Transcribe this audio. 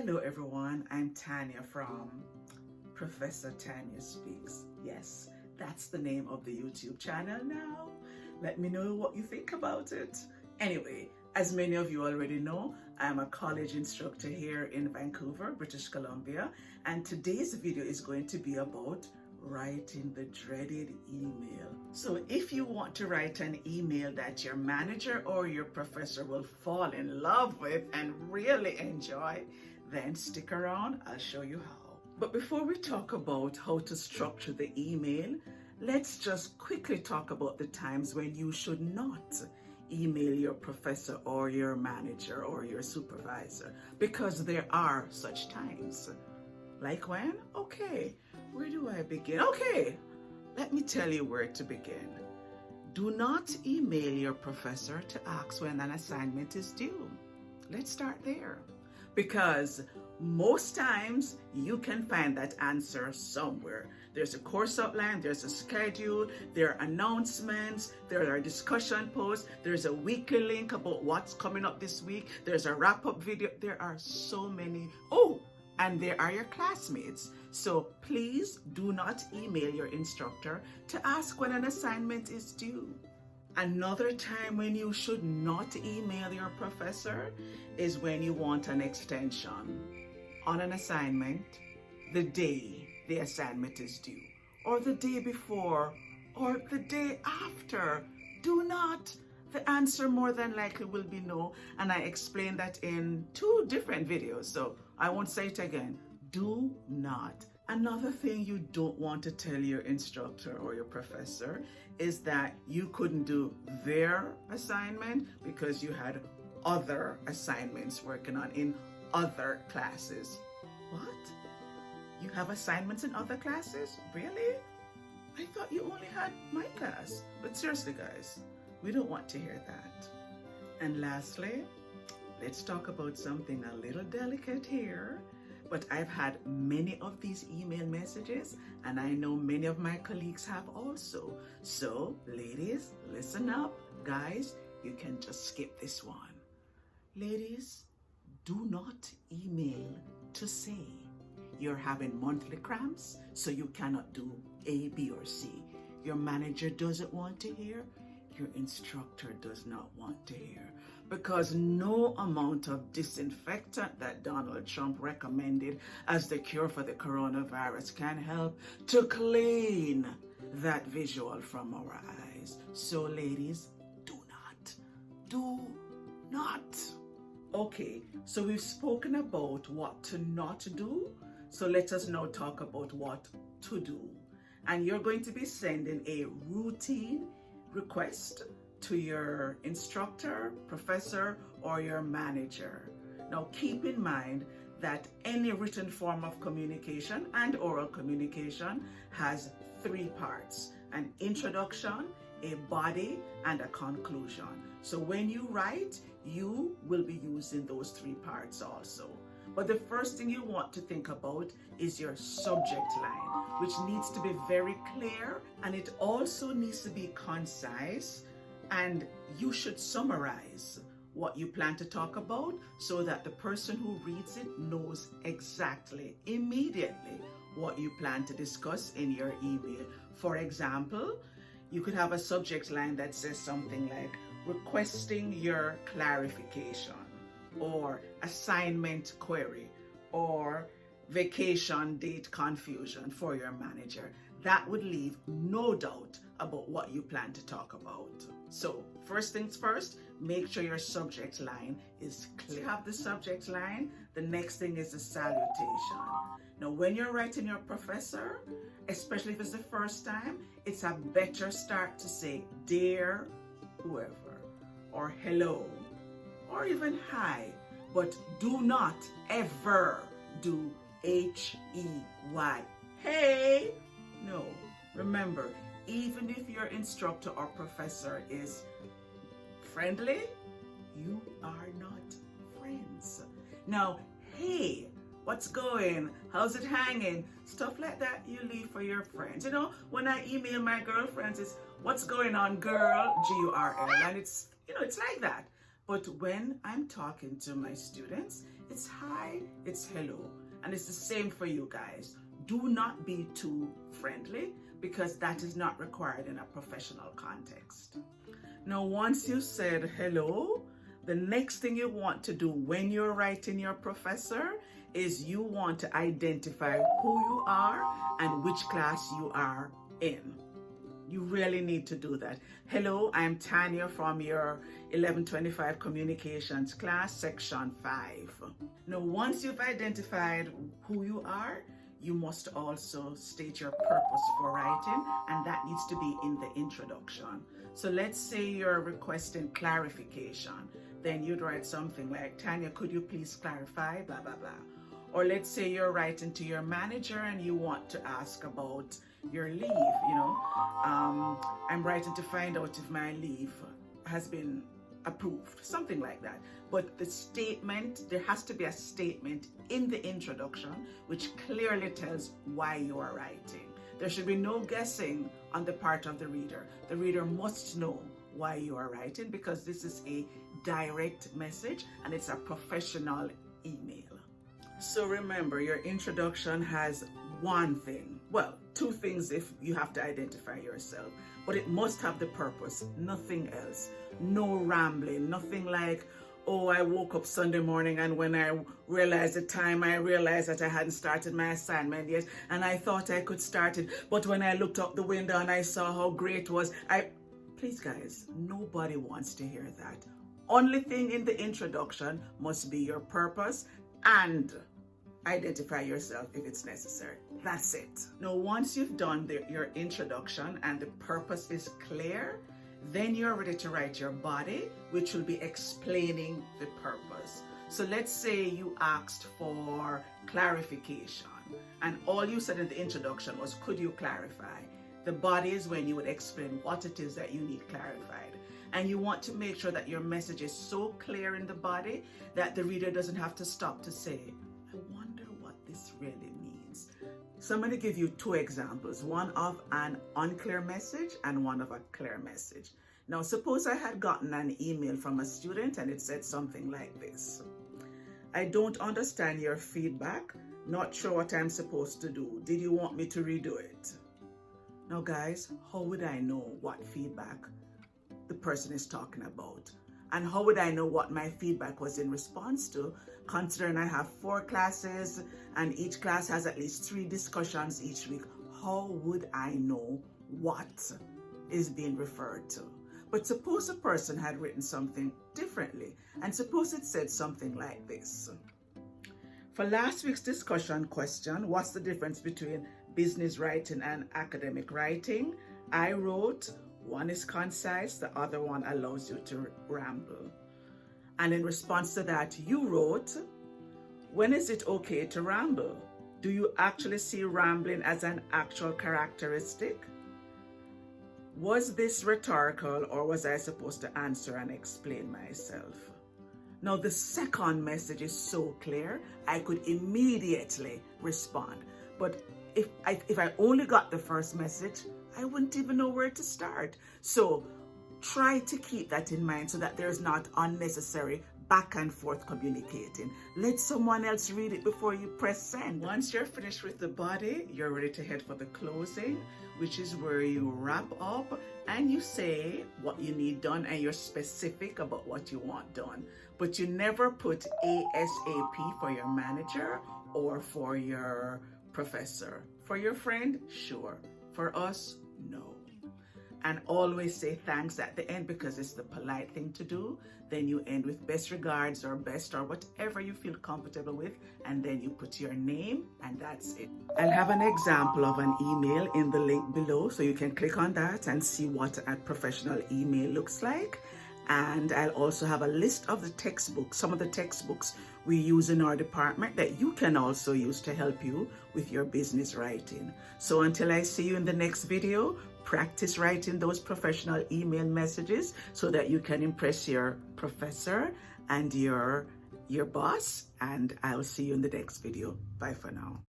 Hello everyone, I'm Tanya from Professor Tanya Speaks. Yes, that's the name of the YouTube channel now. Let me know what you think about it. Anyway, as many of you already know, I'm a college instructor here in Vancouver, British Columbia, and today's video is going to be about writing the dreaded email. So if you want to write an email that your manager or your professor will fall in love with and really enjoy, then stick around, I'll show you how. But before we talk about how to structure the email, let's just quickly talk about the times when you should not email your professor or your manager or your supervisor, because there are such times. Like when? Okay, where do I begin? Okay, let me tell you where to begin. Do not email your professor to ask when an assignment is due. Let's start there. Because most times you can find that answer somewhere. There's a course outline, there's a schedule, there are announcements, there are discussion posts, there's a weekly link about what's coming up this week, there's a wrap-up video. There are so many. Oh, and there are your classmates. So please do not email your instructor to ask when an assignment is due. Another time when you should not email your professor is when you want an extension on an assignment the day the assignment is due, or the day before, or the day after. Do not. The answer more than likely will be no, and I explained that in 2 different videos, so I won't say it again. Do not. Another thing you don't want to tell your instructor or your professor is that you couldn't do their assignment because you had other assignments working on in other classes. What? You have assignments in other classes? Really? I thought you only had my class. But seriously, guys, we don't want to hear that. And lastly, let's talk about something a little delicate here. But I've had many of these email messages, and I know many of my colleagues have also. So, ladies, listen up. Guys, you can just skip this one. Ladies, do not email to say you're having monthly cramps, so you cannot do A, B, or C. Your manager doesn't want to hear. Your instructor does not want to hear, because no amount of disinfectant that Donald Trump recommended as the cure for the coronavirus can help to clean that visual from our eyes. So ladies, do not. Okay, so we've spoken about what to not do, so let us now talk about what to do. And you're going to be sending a routine request to your instructor, professor, or your manager. Now keep in mind that any written form of communication and oral communication has 3 parts: an introduction, a body, and a conclusion. So when you write, you will be using those 3 parts also. But the first thing you want to think about is your subject line, which needs to be very clear, and it also needs to be concise, and you should summarize what you plan to talk about so that the person who reads it knows exactly, immediately, what you plan to discuss in your email. For example, you could have a subject line that says something like requesting your clarification, or assignment query, or vacation date confusion for your manager. That would leave no doubt about what you plan to talk about. So first things first, make sure your subject line is clear. You have the subject line, the next thing is the salutation. Now when you're writing your professor, especially if it's the first time, it's a better start to say dear whoever, or hello, or even hi. But do not ever do H-E-Y, hey. No, remember, even if your instructor or professor is friendly, you are not friends. Now, hey, what's going? How's it hanging? Stuff like that you leave for your friends. You know, when I email my girlfriends, it's what's going on, girl, G-U-R-L, and it's, you know, it's like that. But when I'm talking to my students, it's hi, it's hello. And it's the same for you guys. Do not be too friendly because that is not required in a professional context. Now, once you said hello, the next thing you want to do when you're writing your professor is you want to identify who you are and which class you are in. You really need to do that. Hello, I'm Tanya from your 1125 Communications class, section 5. Now, once you've identified who you are, you must also state your purpose for writing, and that needs to be in the introduction. So let's say you're requesting clarification. Then you'd write something like, Tanya, could you please clarify, blah, blah, blah. Or let's say you're writing to your manager and you want to ask about your leave, I'm writing to find out if my leave has been approved, something like that. But the statement, there has to be a statement in the introduction which clearly tells why you are writing. There should be no guessing on the part of the reader. The reader must know why you are writing because this is a direct message and it's a professional email. So remember, your introduction has one thing, well, two things if you have to identify yourself, but it must have the purpose, nothing else. No rambling, nothing like, oh, I woke up Sunday morning and when I realized the time, I realized that I hadn't started my assignment yet and I thought I could start it, but when I looked out the window and I saw how great it was, Please guys, nobody wants to hear that. Only thing in the introduction must be your purpose and identify yourself if it's necessary. That's it. Now, once you've done your introduction and the purpose is clear, then you're ready to write your body, which will be explaining the purpose. So let's say you asked for clarification and all you said in the introduction was, could you clarify? The body is when you would explain what it is that you need clarified. And you want to make sure that your message is so clear in the body that the reader doesn't have to stop to say, I wonder what this really means. So I'm going to give you two examples, one of an unclear message and one of a clear message. Now, suppose I had gotten an email from a student and it said something like this. I don't understand your feedback. Not sure what I'm supposed to do. Did you want me to redo it? Now, guys, how would I know what feedback the person is talking about? And how would I know what my feedback was in response to, considering I have 4 classes and each class has at least 3 discussions each week? How would I know what is being referred to? But suppose a person had written something differently, and suppose it said something like this. For last week's discussion question, what's the difference between business writing and academic writing? I wrote, one is concise, the other one allows you to ramble. And in response to that, you wrote, when is it okay to ramble? Do you actually see rambling as an actual characteristic? Was this rhetorical or was I supposed to answer and explain myself? Now, the second message is so clear, I could immediately respond. But if I only got the first message, I wouldn't even know where to start. So try to keep that in mind so that there's not unnecessary back and forth communicating. Let someone else read it before you press send. Once you're finished with the body, you're ready to head for the closing, which is where you wrap up and you say what you need done and you're specific about what you want done. But you never put ASAP for your manager or for your professor. For your friend, sure. For us, no. And always say thanks at the end because it's the polite thing to do. Then you end with best regards or best or whatever you feel comfortable with. And then you put your name and that's it. I'll have an example of an email in the link below. So you can click on that and see what a professional email looks like. And I'll also have a list of the textbooks, some of the textbooks we use in our department that you can also use to help you with your business writing. So until I see you in the next video, practice writing those professional email messages so that you can impress your professor and your boss. And I'll see you in the next video. Bye for now.